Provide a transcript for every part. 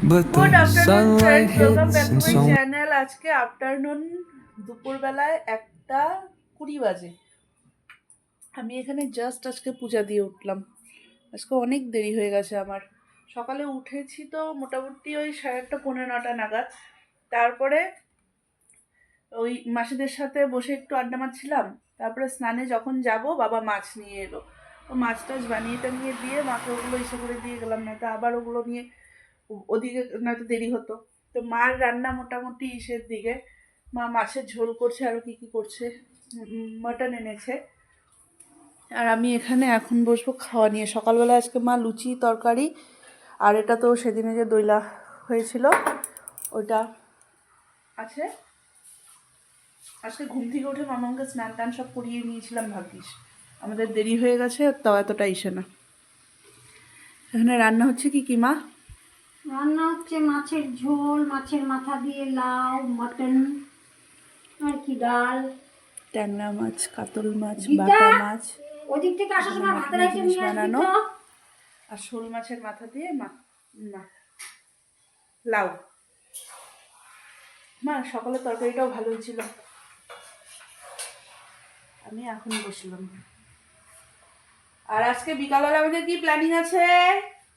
but good the afternoon sunlight friends, welcome hits back to and my so channel. আজকে afternoon দুপুরবেলায় 1:20 বাজে। আমি এখানে জাস্ট আজকে পূজা দিয়ে উঠলাম। আজকে অনেক দেরি হয়ে গেছে আমার। সকালে উঠেছি তো মোটামুটি ওই 8:30 9:30 নাগাদ। তারপরে ওই মাসিদের সাথে বসে একটু আড্ডা মারছিলাম। তারপরে স্নানে যখন যাব বাবা মাছ নিয়ে এলো, তো মাছ টাছ বানিয়ে টানিয়ে দিয়ে মাকে ওগুলো ইসে করে দিয়ে গেলাম, না তো আবার ওগুলো নিয়ে ওদিকে নয়তো দেরি হতো। তো মার রান্না মোটামুটি ইসের দিকে, মা মাছের ঝোল করছে, আরও কী কী করছে, মাটন এনেছে। আর আমি এখানে এখন বসবো খাওয়া নিয়ে। সকালবেলা আজকে মা লুচি তরকারি, আর এটা তো সেদিনে যে দইলা হয়েছিল ওটা আছে। আজকে ঘুম থেকে উঠে মামাকে স্নান টান সব করিয়ে নিয়েছিলাম, ভাবিস আমাদের দেরি হয়ে গেছে, তাও এতটা ইসে না। এখানে রান্না হচ্ছে কি মা? রান্না হচ্ছে মাছের ঝোল, মাছের মাথা দিয়ে লাউ, মটন, আর কি ডাল, ট্যাংরা মাছ, কাতল মাছ, গীতা? বাটা মাছ, ওদিক থেকে আসার সময় ভাতের আইটেম জিনিস নিয়ে আসবি বানানো, তো। আর শোল মাছের মাথা দিয়ে না লাউ। মা সকালের তরকারিটাও ভালো ছিল। আমি এখন বসলাম। আর আজকে বিকালবেলা আমাদের কি প্ল্যানিং আছে?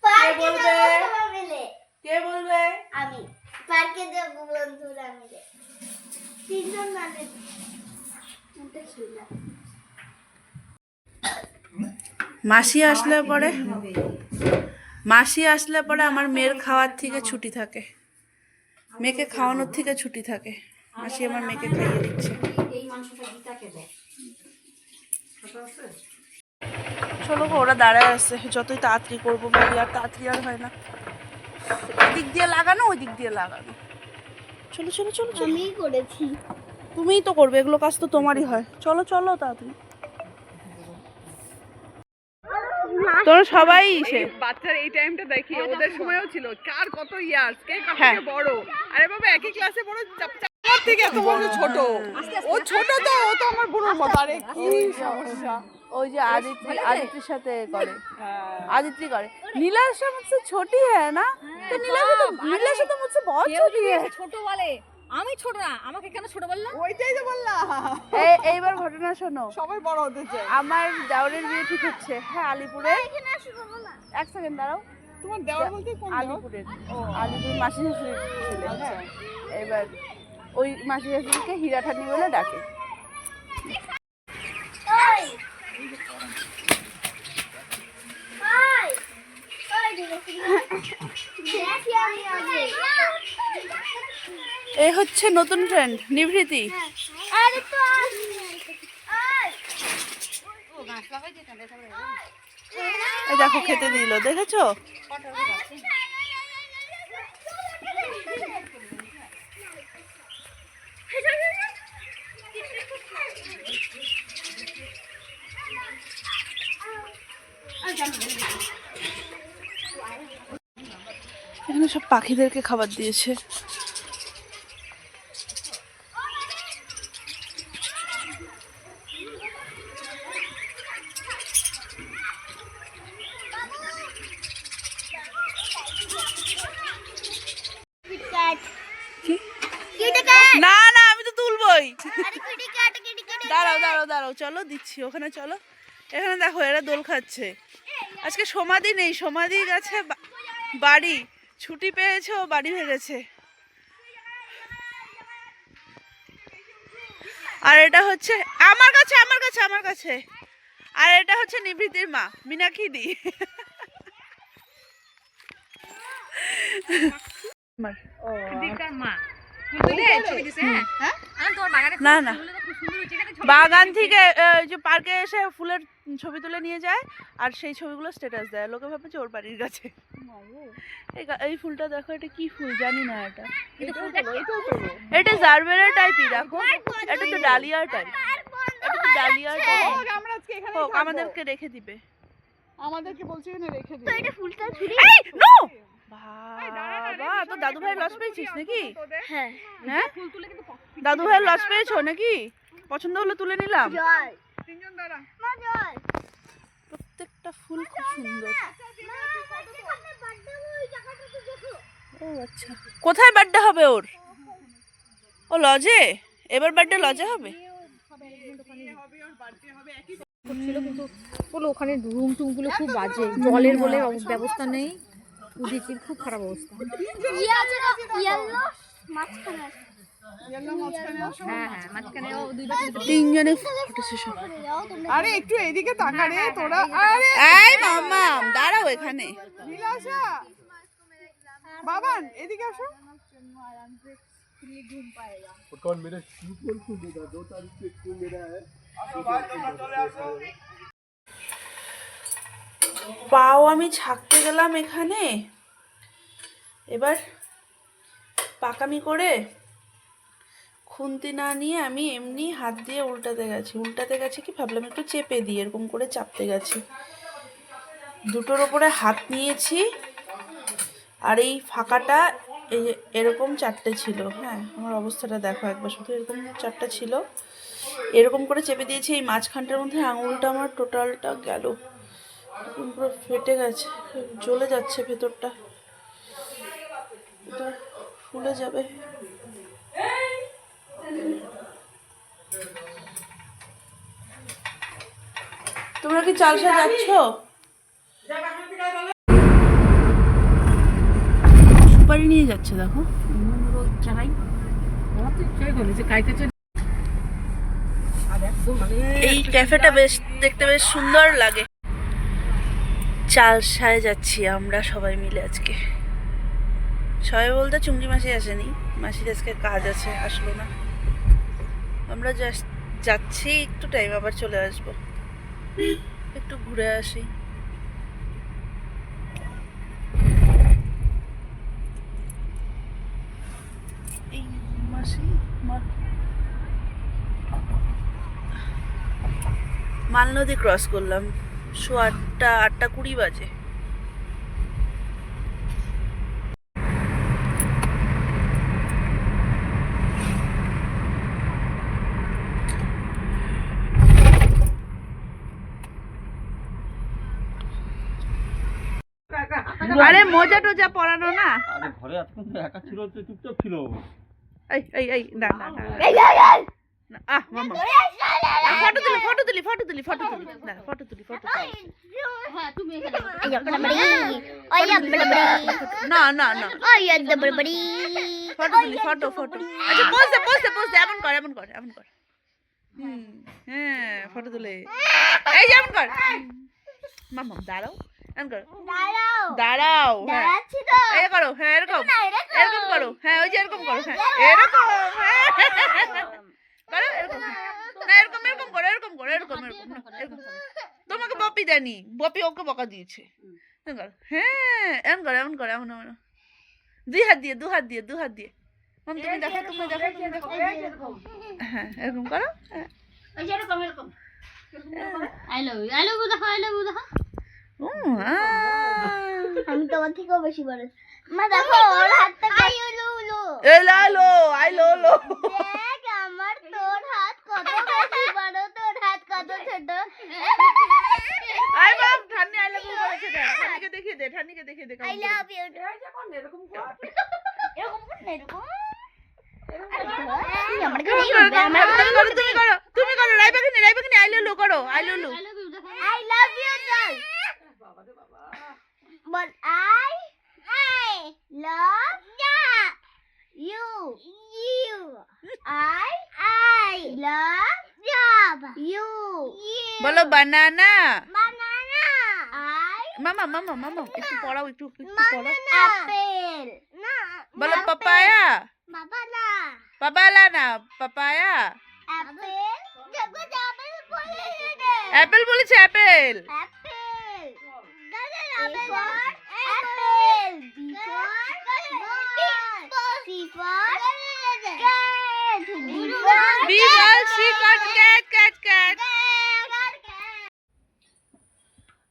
কে বলবে? কে বলবে? আমি পার্কে যাব বন্ধুরা মিলে, তিনজন মানে মাসি আসলে পরে আমার মেয়ের খাওয়ার থেকে ছুটি থাকে, মেয়েকে খাওয়ানোর থেকে ছুটি থাকে। মাসি আমার মেয়েকে খাইয়ে দিচ্ছে। এই মাংসটা গীতাকে দেয়। চলো গো, ওরা দাঁড়ায় আছে, যতই তাড়াতাড়ি করবো ভাবি আর তাড়াতাড়ি আর হয় না। এদিক দিয়ে লাগানো, ওই দিক দিয়ে লাগানো। চলো চলো চলো চলো, আমিই করেছি। তুমিই তো করবে, এগুলো কাজ তো তোমারই হয়। চলো চলো তাড়াতাড়ি। তোরা সবাই বাচ্চার এই টাইমটা দেখি, ওদের সময়ও ছিল কার কত ইয়ার্স, কে কার হ্যাঁ। থেকে বড়। আরে বাবা একই ক্লাসে বড়, আমার থেকে এত বড় ছোট। ও ছোট তো, ও তো আমার বোনের মতো। আরে কি সমস্যা। ওই যে आदित्य সাথে করে, आदित्य করে। नीलाशा मुझसे छोटी है ना, तो नीलाशा तो मुझसे बहुत छोटी है। ছোট বলে, আমি ছোট না, আমাকে কেন ছোট বললা? ওইটাই তো বললাম, এইবার ঘটনা শোনো। সবাই বড় হতে চায়। আমার দেওরের বিয়ে ঠিক হচ্ছে, হ্যাঁ আলিপুরে। এক সেকেন্ড দাঁড়াও। তোমার দেওয়ার বলতে কোন দেওয়ার? আলিপুরের, আলিপুর মাসি শাশুড়ির ছেলে। হ্যাঁ এবার ওই মাসি শাশুড়িকে হীরাঠানি বলে ডাকে। এই হচ্ছে নতুন ফ্রেন্ড নিভৃতি। আরে তো এই দেখো খেতে দিল, দেখেছো? এখানে সব পাখিদেরকে খাবার দিয়েছে। না না, আমি তো তুলবই। দাঁড়াও দাঁড়াও দাঁড়াও, চলো দিচ্ছি, ওখানে চলো। এখানে দেখো এরা দোল খাচ্ছে। আজকে সমাধি নেই, সমাধি গেছে বাড়ি, ছুটি পেয়েছে, ও বাড়ি ভেঙেছে। আর এটা হচ্ছে আমার কাছে, আমার কাছে, আমার কাছে। আর এটা হচ্ছে নিভৃতির মা মিনাক্ষী। মা ছবি দিছে। হ্যাঁ আমি তোমার বাগানে না না, ফুলগুলো তো খুব সুন্দর হয়েছে, এখানে ছবি বাগান থেকে ওই যে পার্কে এসে ফুলের ছবি তুলে নিয়ে যায়, আর সেই ছবিগুলো স্ট্যাটাস দেয়। লোকে ভাবে যে ওর বাড়ির কাছে। এই ফুলটা দেখো, এটা কি ফুল জানি না। এটা জারবেরা টাইপই, দেখো এটা তো ডালিয়া টাইপ, এটা তো ডালিয়া টাইপ। আমরা আজকে এখানে হোক, আমাদেরকে রেখে দিবে। আমাদেরকে বলছি এখানে রেখে দিই। তো এটা ফুলটা ছুরি। এই নো বাবা, তো দাদু ভাই লস পেয়েছিস নাকি? হ্যাঁ হ্যাঁ ফুল তুলে কিন্তু দাদু ভাই লস পেয়েছো নাকি? পছন্দ হলে তুলে নিলাম। জল তিনজন দাঁড়া। মা জল প্রত্যেকটা ফুল খুব সুন্দর। মা এখানে বার্থডে ওই জায়গাটা তো দেখো। ও আচ্ছা, কোথায় বার্থডে হবে ওর? ও লজে? এবার বার্থডে লজে হবে? ছিল কিন্তু বলো ওখানে রুম টুম গুলো খুব বাজে, জলের বলে ব্যবস্থা নেই, উদিচির খুব খারাপ অবস্থা। হ্যাঁ হ্যাঁ, মাঝখানে ও দুইবার তিনজনে ফটো সেশন। আরে একটু এদিকে তাকা রে তোরা। আরে এই মামা দাঁড়াও এখানে। নীলাশা, বাবান এদিকে আসো। পাও আমি ছাকতে গেলাম এখানে, এবার পাকামি করে খুন্তি না নিয়ে আমি এমনি হাত দিয়ে উল্টাতে গেছি কি ভাবলাম একটু চেপে দিই, এরকম করে চাপতে গেছি, দুটোর ওপরে হাত নিয়েছি, আর এই ফাঁকাটা এই এরকম চারটে ছিল। হ্যাঁ, আমার অবস্থাটা দেখো একবার, শুধু এরকম চারটা ছিল, এরকম করে চেপে দিয়েছি, এই মাঝখানটার মধ্যে আঙুলটা আমার টোটালটা গেল, এরকম পুরো ফেটে গেছে, জ্বলে যাচ্ছে ভেতরটা, এটা ফুলে যাবে। তোমরা কি চালসা যাচ্ছ? সুপারি নিয়ে যাচ্ছে দেখো। এই ক্যাফেটা বেশ দেখতে বেশ সুন্দর লাগে। চালসায় যাচ্ছি আমরা সবাই মিলে আজকে। সবাই বলতে চুমকি মাসি আসেনি, মাসির আজকে কাজ আছে, আসলো না। আমরা জাস্ট যাচ্ছি, একটু টাইম আবার চলে আসবো, একটু ঘুরে আসি। এই মাসি মাল নদী ক্রস করলাম, 8:20 বাজে। আরে মোজা টোজা পরানো না। আরে ঘরে এতক্ষণ তো একা ছিল, তো চুপচাপ ছিল। এই না না না আহ মামা ফটো তুলি না, ফটো তুলি না না না ফটো আচ্ছা পোজ এমন কর হ্যাঁ ফটো তুলে এই যেমন কর মামা, দাঁড়াও এমন কর, দাঁড়াও হ্যাঁ এই করো, হ্যাঁ এরকম করো, হ্যাঁ ওই যে এরকম করো, হ্যাঁ এরকম করো, এরকম না, এরকম করো, এরকম তোমাকে বপি দেয়নি, বপি ওকে বকা দিয়েছে। হ্যাঁ এমন করো দুই হাত দিয়ে মাম তুমি দেখো হ্যাঁ এরকম করো, আমি তোমার থেকেও বেশি বড়। মা দেখো ওর হাতটা আইলো দেখ, আমার তোর হাত কত বেশি বড়, তোর হাত কত ছোট। আই বাপ ঠান্নি আই লাভ ইউ বলেছে, ঠান্নিকে দেখিয়ে দে আই লাভ ইউ। এরকম কর আমার তুমি করো রাইবাখিনি I love you I love you চল বল। I love you I love you বলো বানানা আই মামা একটু পড়াও, একটু পড়াও। অ্যাপেল না বলো পাপায়া, পাপালা না পাপায়া, অ্যাপেল দেখো অ্যাপেল বলে অ্যাপেল বলেছে, অ্যাপেল অ্যাপেল দাদা অ্যাপেল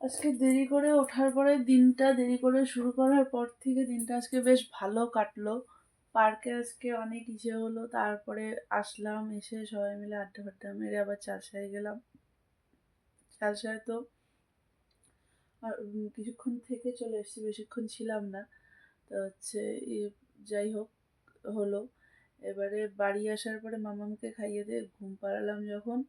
আজকে দেরি করে ওঠার পরে, দিনটা দেরি করে শুরু করার পর থেকে দিনটা আজকে বেশ ভালো কাটলো। পার্কে আজকে অনেক ইচ্ছে হলো, তারপরে আসলাম, এসে সবাই মিলে আড্ডা ফাড্ডা মেরে আবার চালসায় গেলাম। চালসায় তো কিছুক্ষণ থেকে চলে এসেছি, বেশিক্ষণ ছিলাম না। তো হচ্ছে যাই হোক হলো। এবারে বাড়ি আসার পরে মামামকে খাইয়ে দিয়ে ঘুম পাড়ালাম যখন,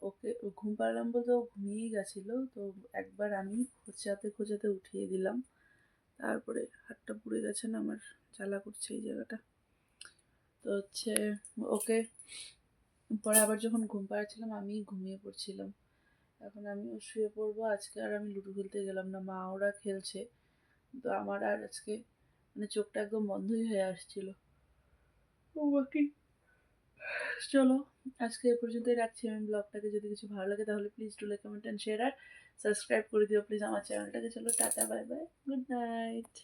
ওকে ঘুম পাড়ালাম বলতে ও ঘুমিয়েই গেছিলো, তো একবার আমি খোঁচাতে খোঁচাতে উঠিয়ে দিলাম। তারপরে হাতটা পুড়ে গেছে না, আমার জ্বালা করছে এই জায়গাটা। তো হচ্ছে ওকে পরে আবার যখন ঘুম পাড়াচ্ছিলাম আমি ঘুমিয়ে পড়ছিলাম। এখন আমিও শুয়ে পড়বো। আজকে আর আমি লুডো খেলতে গেলাম না, মা ওরা খেলছে, তো আমার আর আজকে মানে চোখটা একদম বন্ধই হয়ে আসছিল। ও বাকি চলো আজকে এ পর্যন্তই রাখছি আমি ব্লগটাকে। যদি কিছু ভালো লাগে তাহলে please do like, comment and share আর সাবস্ক্রাইব করে দিও প্লিজ আমার চ্যানেলটাকে। চলো tata, bye bye, good night.